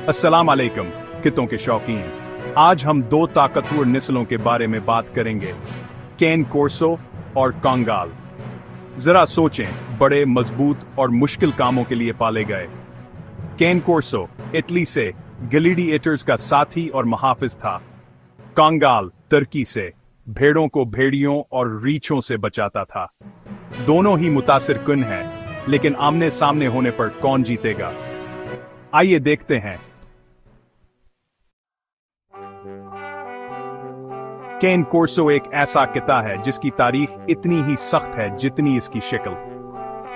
अस्सलाम वालेकुम कितों के शौकीन। आज हम दो ताकतवर नस्लों के बारे में बात करेंगे, कैन कोर्सो और कंगाल। जरा सोचें, बड़े मजबूत और मुश्किल कामों के लिए पाले गए। कैन कोर्सो इटली से ग्लैडिएटर्स का साथी और मुहाफिज था। कंगाल तुर्की से भेड़ों को भेड़ियों और रीछों से बचाता था। दोनों ही मुतासिर कुन हैं, लेकिन आमने सामने होने पर कौन जीतेगा? आइए देखते हैं। कैन कोर्सो एक ऐसा किता है जिसकी तारीख इतनी ही सख्त है जितनी इसकी शक्ल।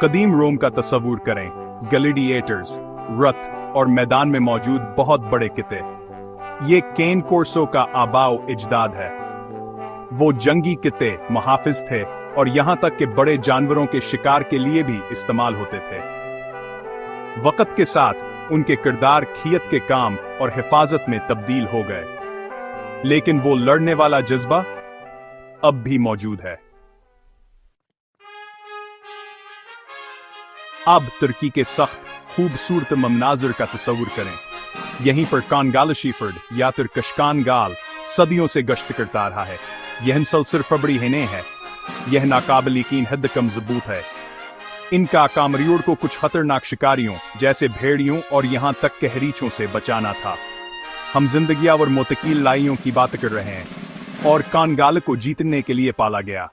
कदीम रोम का तस्वूर करें, ग्लैडिएटर्स, रथ और मैदान में मौजूद बहुत बड़े किते। ये कैन कोर्सो का आबाओ इजदाद है। वो जंगी किते मुहाफिज थे और यहां तक कि बड़े जानवरों के शिकार के लिए भी इस्तेमाल होते थे। वक्त के साथ उनके किरदार खियत के काम और हिफाजत में तब्दील हो गए, लेकिन वो लड़ने वाला जज्बा अब भी मौजूद है। अब तुर्की के सख्त खूबसूरत मनाजिर का तस्वुर करें। यहीं पर कानगालशीफर्ड या तुर्कशकान गाल सदियों से गश्त करता रहा है। यह नस्ल फबड़ी हिने है। यह नाकाबिल यकीन हद कम ज़बूत है। इनका कामरियोड़ को कुछ खतरनाक शिकारियों जैसे भेड़ियों और यहां तक के हरीचों से बचाना था। हम जिंदगियां और मोतकील लाइयों की बात कर रहे हैं, और कानगाल को जीतने के लिए पाला गया।